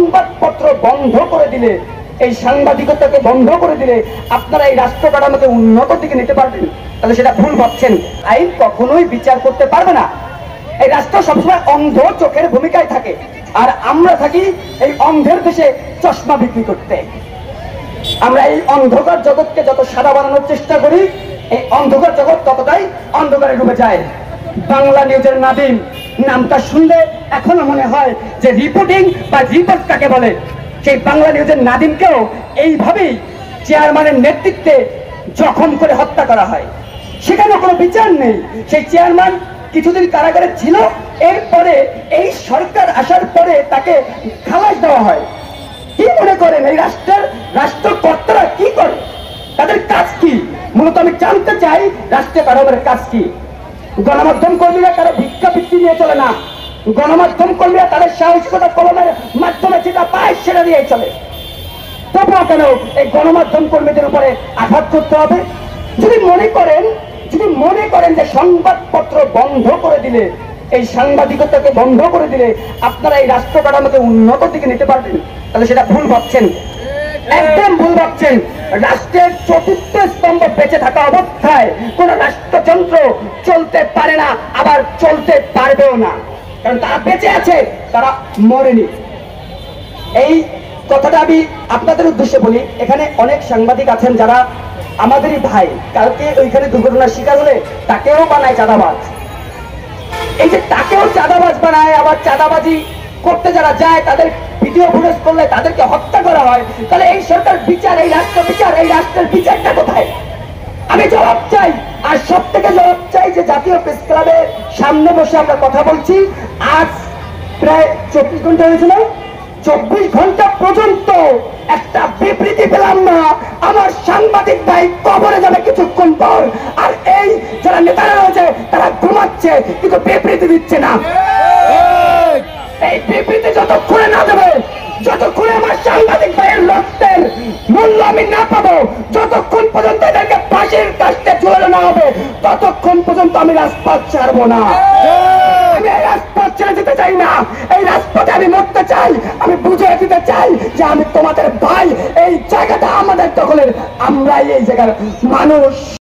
সংবাদপত্র বন্ধ করে দিলে, এই সাংবাদিকতাকে বন্ধ করে দিলে আপনারা এই রাষ্ট্র কাঠামোকে উন্নত দিকে নিতে পারবেন, তাহলে সেটা ভুল ভাবছেন। আইন কখনোই বিচার করতে পারবে না। এই রাষ্ট্র সবসময় অন্ধ চোখের ভূমিকায় থাকে, আর আমরা থাকি এই অন্ধের দেশে চশমা বিক্রি করতে। আমরা এই অন্ধকার জগৎকে যত সাদা বানানোর চেষ্টা করি, এই অন্ধকার জগৎ ততটাই অন্ধকারে ডুবে যায়। বাংলা নিউজের নাদিম নামটা শুনলে এখনো মনে হয় যে রিপোর্টিং বা রিপোর্ট কাকে বলে। সেই বাংলা নিউজের নাদিমকেও এইভাবেই চেয়ারম্যানের নেতৃত্বে জখম করে হত্যা করা হয়। সেখানে কোনো বিচার নেই। সেই চেয়ারম্যান কিছুদিন কারাগারে ছিল, এরপরে এই সরকার আসার পরে তাকে খালাস দেওয়া হয়। কি মনে করেন এই রাষ্ট্রকর্তারা কি করে, তাদের কাজ কি? মূলত আমি জানতে চাই রাষ্ট্রীয় কাঠামোর কাজ কি। গণমাধ্যম কর্মীরা কারো ভিক্ষাবৃত্তি নিয়ে চলে না। গণমাধ্যম কর্মীরা তাদের সাহসিকতা কলমের মাধ্যমে যেটা পায় সেটা দিয়ে চলে। তবুও কেন এই গণমাধ্যম কর্মীদের উপরে আঘাত করতে হবে? যদি মনে করেন যে সংবাদপত্র বন্ধ করে দিলে, এই সাংবাদিকতাকে বন্ধ করে দিলে আপনারা এই রাষ্ট্র কাঠামোকে উন্নত দিকে নিতে পারবেন, তাহলে সেটা ভুল ভাবছেন, একদম ভুল ভাবছেন। রাষ্ট্রের চতুর্থ স্তম্ভ বেঁচে থাকা অবস্থায় কোন রাষ্ট্রযন্ত্র চলতে পারে না, আবার চলতে পারবেও না, কারণ তারা বেঁচে আছে, তারা মরেনি। এই কথাটা আমি আপনাদের উদ্দেশ্যে বলি। এখানে অনেক সাংবাদিক আছেন যারা আমাদেরই ভাই, কালকে ওইখানে দুর্ঘটনার শিকার হলে তাকেও বানায় চাঁদাবাজ। এই যে তাকেও চাঁদাবাজ বানায়, আবার চাঁদাবাজি করতে যারা যায় তাদের ভিডিও ফুটেজ করলে তাদেরকে হত্যা করা হয়, তাহলে এই সরকার বিচার, এই রাষ্ট্র বিচার, এই রাষ্ট্রের বিচারটা কোথায়? আমি জবাব চাই। আর সব থেকে জবাব চাই যে জাতীয় প্রেস ক্লাবের সামনে বসে আমরা কথা বলছি, আজ প্রায় 24 ঘন্টা হয়েছিল, 24 ঘন্টা পর্যন্ত একটা বিবৃতি পেলাম না। আমার সাংবাদিক ভাই কবরে যাবে কিছুক্ষণ পর, আর এই যারা নেতারা রয়েছে তারা ঘুমাচ্ছে, কিন্তু বিবৃতি দিচ্ছে না। এই বিবৃতি যতক্ষণে না দেবে, যতক্ষণে আমার সাংবাদিক ভাইয়ের রক্তের মূল্য আমি না পাবো, যতক্ষণ পর্যন্ত এদেরকে ফাঁসির কাস্টে ঝুলানো না হবে, ততক্ষণ পর্যন্ত আমি রাজপথ ছাড়বো না। আমি এই রাজপথ ছেড়ে যেতে চাই না। এই রাজপথে আমি মরতে চাই। আমি বুঝিয়ে দিতে চাই যে আমি তোমাদের ভাই। এই জায়গাটা আমাদের দখলের, আমরাই এই জায়গার মানুষ।